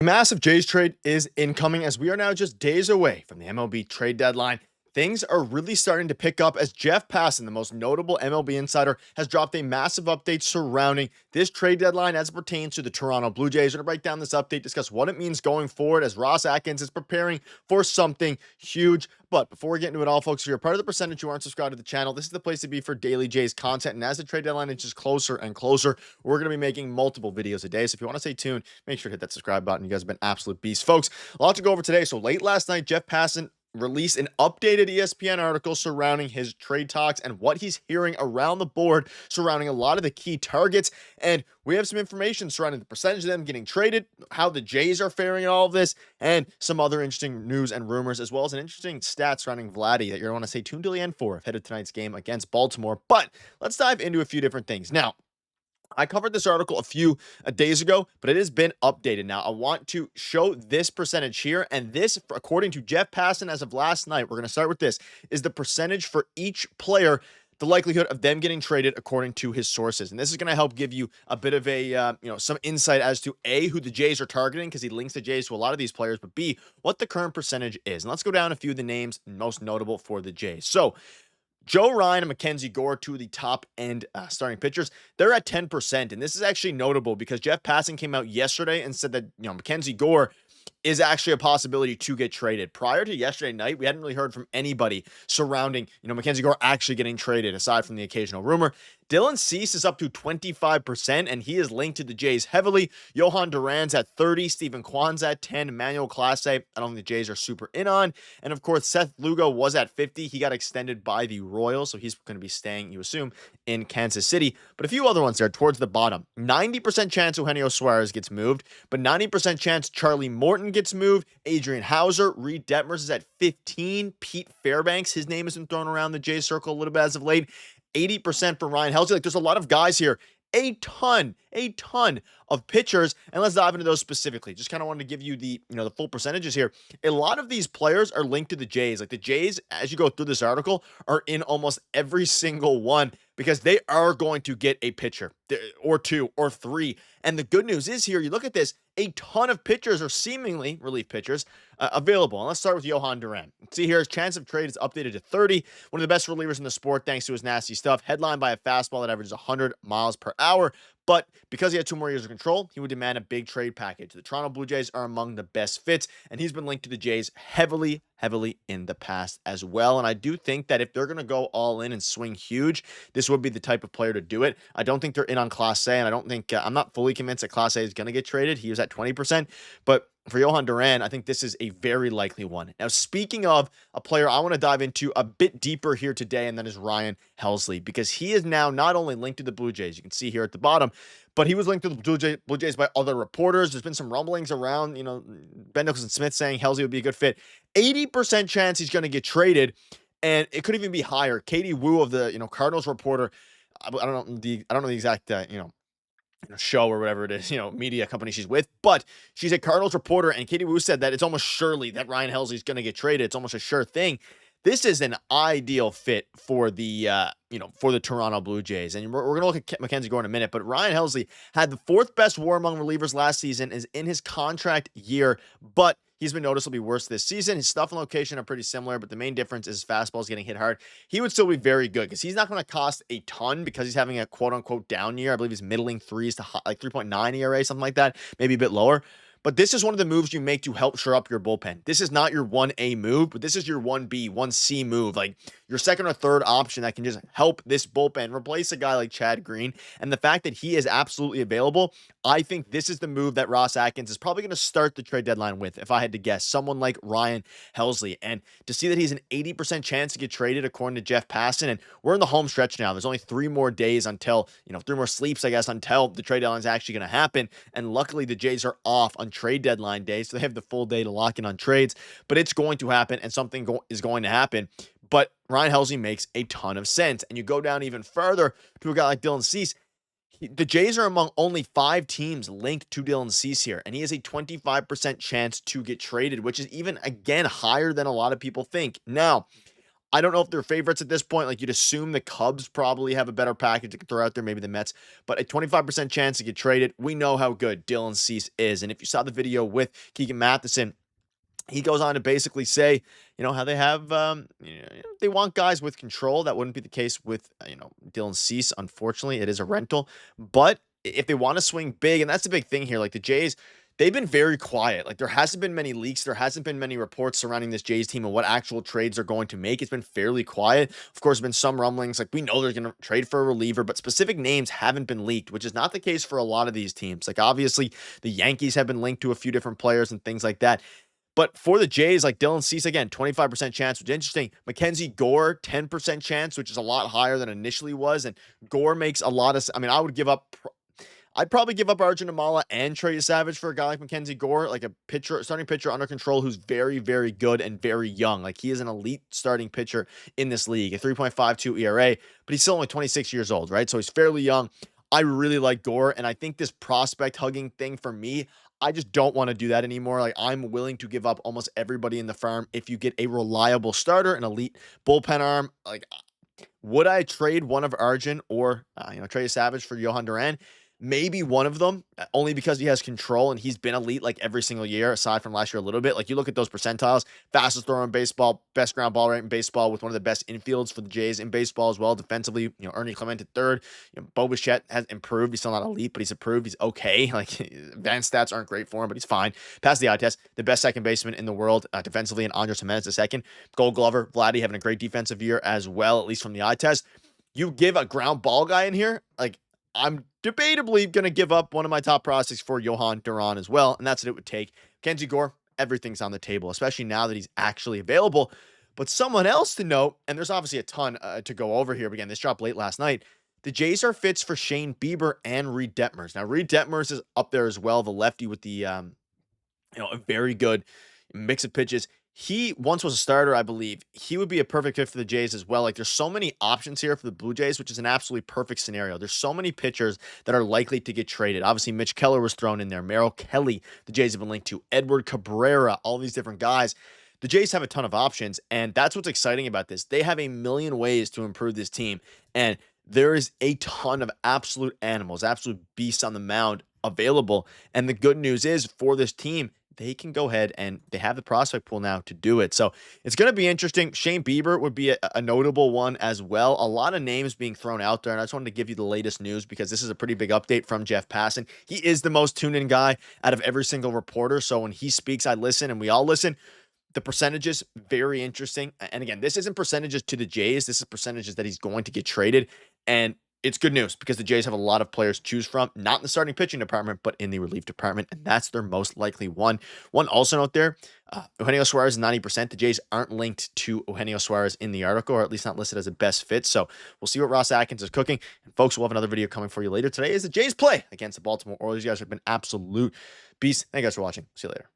Massive Jays trade is incoming as we are now just days away from the MLB trade deadline. Things are really starting to pick up as Jeff Passan, the most notable MLB insider, has dropped a massive update surrounding this trade deadline as it pertains to the Toronto Blue Jays. We're going to break down this update, discuss what it means going forward as Atkins is preparing for something huge. But before we get into it all, folks, if you're part of the percentage who aren't subscribed to the channel, this is the place to be for daily Jays content. And as the trade deadline inches closer and closer, we're going to be making multiple videos a day. So if you want to stay tuned, make sure to hit that subscribe button. You guys have been absolute beasts, folks. A lot to go over today. So late last night, Jeff Passan released an updated ESPN article surrounding his trade talks and what he's hearing around the board surrounding a lot of the key targets. And we have some information surrounding the percentage of them getting traded, how the Jays are faring in all of this, and some other interesting news and rumors, as well as an interesting stat surrounding Vladdy that you're going to want to stay tuned till the end for ahead of tonight's game against Baltimore. But let's dive into a few different things. Now, I covered this article a few days ago, but it has been updated now. I want to show this percentage here, and this, according to Jeff Passan as of last night, we're going to start with this, is the percentage for each player, the likelihood of them getting traded according to his sources. And this is going to help give you a bit of a, some insight as to A, who the Jays are targeting, because he links the Jays to a lot of these players, but B, what the current percentage is. And let's go down a few of the names most notable for the Jays. So, Joe Ryan and Mackenzie Gore, two of the top-end starting pitchers, they're at 10%. And this is actually notable because Jeff Passan came out yesterday and said that, Mackenzie Gore is actually a possibility to get traded. Prior to yesterday night, we hadn't really heard from anybody surrounding, Mackenzie Gore actually getting traded, aside from the occasional rumor. Dylan Cease is up to 25%, and he is linked to the Jays heavily. Johan Duran's at 30, Stephen Kwan's at 10, Emmanuel Clase, I don't think the Jays are super in on. And of course, Seth Lugo was at 50. He got extended by the Royals, so he's going to be staying, you assume, in Kansas City. But a few other ones there towards the bottom. 90% chance Eugenio Suarez gets moved, but 90% chance Charlie Morton gets moved. Adrian Hauser, Reed Detmers is at 15. Pete Fairbanks, his name has been thrown around the Jays circle a little bit as of late. 80% for Ryan Helsley. Like, there's a lot of guys here. A ton of pitchers. And let's dive into those specifically. Just kind of wanted to give you the, the full percentages here. A lot of these players are linked to the Jays. Like, the Jays, as you go through this article, are in almost every single one because they are going to get a pitcher or two or three. And the good news is here, you look at this, a ton of pitchers, or seemingly relief pitchers, available. And let's start with Johan Duran. See here, his chance of trade is updated to 30. One of the best relievers in the sport thanks to his nasty stuff. Headlined by a fastball that averages 100 miles per hour. But because he had 2 more years of control, he would demand a big trade package. The Toronto Blue Jays are among the best fits, and he's been linked to the Jays heavily in the past as well. And I do think that if they're going to go all in and swing huge, this would be the type of player to do it. I don't think they're in on Clase, and I don't think, I'm not fully convinced that Clase is going to get traded. He was at 20%, but for Johan Duran, I think this is a very likely one. Now, speaking of a player I want to dive into a bit deeper here today, and that is Ryan Helsley, because he is now not only linked to the Blue Jays, you can see here at the bottom, but he was linked to the Blue Jays by other reporters. There's been some rumblings around, Ben Nicholson-Smith saying Helsley would be a good fit. 80% chance he's going to get traded, and it could even be higher. Katie Wu of the, Cardinals reporter, I don't know the exact, show or whatever it is, media company she's with, but she's a Cardinals reporter, and Katie Wu said that it's almost surely that Ryan Helsley is going to get traded. It's almost a sure thing. This is an ideal fit for the, for the Toronto Blue Jays. And we're going to look at Mackenzie Gore in a minute, but Ryan Helsley had the 4th best WAR among relievers last season, is in his contract year, but he's been noticeably worse this season. His stuff and location are pretty similar, but the main difference is his fastball is getting hit hard. He would still be very good because he's not going to cost a ton because he's having a quote-unquote down year. I believe he's middling 3s to like 3.9 ERA, something like that, maybe a bit lower. But this is one of the moves you make to help shore up your bullpen. This is not your 1A move, but this is your 1B, 1C move. Like your second or third option that can just help this bullpen replace a guy like Chad Green. And the fact that he is absolutely available, I think this is the move that Atkins is probably going to start the trade deadline with, if I had to guess. Someone like Ryan Helsley. And to see that he's an 80% chance to get traded, according to Jeff Passan, and we're in the home stretch now. There's only 3 more days until, 3 more sleeps, I guess, until the trade deadline is actually going to happen. And luckily, the Jays are off on trade deadline day, so they have the full day to lock in on trades. But it's going to happen, and something is going to happen. But Ryan Helsley makes a ton of sense. And you go down even further to a guy like Dylan Cease. The Jays are among only 5 teams linked to Dylan Cease here, and he has a 25% chance to get traded, which is even, again, higher than a lot of people think. Now, I don't know if they're favorites at this point. Like, you'd assume the Cubs probably have a better package to throw out there, maybe the Mets, but a 25% chance to get traded. We know how good Dylan Cease is. And if you saw the video with Keegan Matheson, he goes on to basically say, how they have, they want guys with control. That wouldn't be the case with, Dylan Cease. Unfortunately, it is a rental. But if they want to swing big, and that's the big thing here, like the Jays, they've been very quiet. Like, there hasn't been many leaks. There hasn't been many reports surrounding this Jays team and what actual trades they're going to make. It's been fairly quiet. Of course, there's been some rumblings. Like, we know they're going to trade for a reliever, but specific names haven't been leaked, which is not the case for a lot of these teams. Like, obviously, the Yankees have been linked to a few different players and things like that. But for the Jays, like Dylan Cease, again, 25% chance, which is interesting. Mackenzie Gore, 10% chance, which is a lot higher than initially was. And Gore makes a lot of, I'd probably give up Arjun Amala and Trey Savage for a guy like Mackenzie Gore, like a starting pitcher under control who's very, very good and very young. Like, he is an elite starting pitcher in this league, a 3.52 ERA, but he's still only 26 years old, right? So he's fairly young. I really like Gore, and I think this prospect hugging thing for me, I just don't want to do that anymore. Like, I'm willing to give up almost everybody in the farm if you get a reliable starter, an elite bullpen arm. Like, would I trade one of Arjun or, Trey Savage for Johan Duran? Maybe one of them, only because he has control and he's been elite like every single year, aside from last year a little bit. Like, you look at those percentiles, fastest thrower in baseball, best ground ball rate in baseball, with one of the best infields for the Jays in baseball as well. Defensively, Ernie Clement at third. Bo Bichette has improved. He's still not elite, but he's improved. He's okay. Like, advanced stats aren't great for him, but he's fine. Passed the eye test. The best second baseman in the world defensively, and Andres Jimenez the second. Gold Glover, Vladdy having a great defensive year as well, at least from the eye test. You give a ground ball guy in here, like, I'm debatably going to give up one of my top prospects for Johan Duran as well, and that's what it would take. Kenzie Gore, everything's on the table, especially now that he's actually available. But someone else to note, and there's obviously a ton to go over here, but again, this dropped late last night. The Jays are fits for Shane Bieber and Reed Detmers. Now, Reed Detmers is up there as well, the lefty with the, a very good mix of pitches. He once was a starter, I believe. He would be a perfect fit for the Jays as well. Like, there's so many options here for the Blue Jays, which is an absolutely perfect scenario. There's so many pitchers that are likely to get traded. Obviously, Mitch Keller was thrown in there. Merrill Kelly, the Jays have been linked to. Edward Cabrera, all these different guys. The Jays have a ton of options, and that's what's exciting about this. They have a million ways to improve this team, and there is a ton of absolute animals, absolute beasts on the mound available. And the good news is, for this team, they can go ahead and they have the prospect pool now to do it. So it's going to be interesting. Shane Bieber would be a notable one as well. A lot of names being thrown out there, and I just wanted to give you the latest news because this is a pretty big update from Jeff Passan. He is the most tuned-in guy out of every single reporter, so when he speaks, I listen, and we all listen. The percentages, very interesting. And again, this isn't percentages to the Jays. This is percentages that he's going to get traded, and it's good news because the Jays have a lot of players to choose from, not in the starting pitching department, but in the relief department, and that's their most likely one. One also note there, Eugenio Suarez is 90%. The Jays aren't linked to Eugenio Suarez in the article, or at least not listed as a best fit, so we'll see what Ross Atkins is cooking. And folks, we'll have another video coming for you later today as the Jays play against the Baltimore Orioles. You guys have been absolute beasts. Thank you guys for watching. See you later.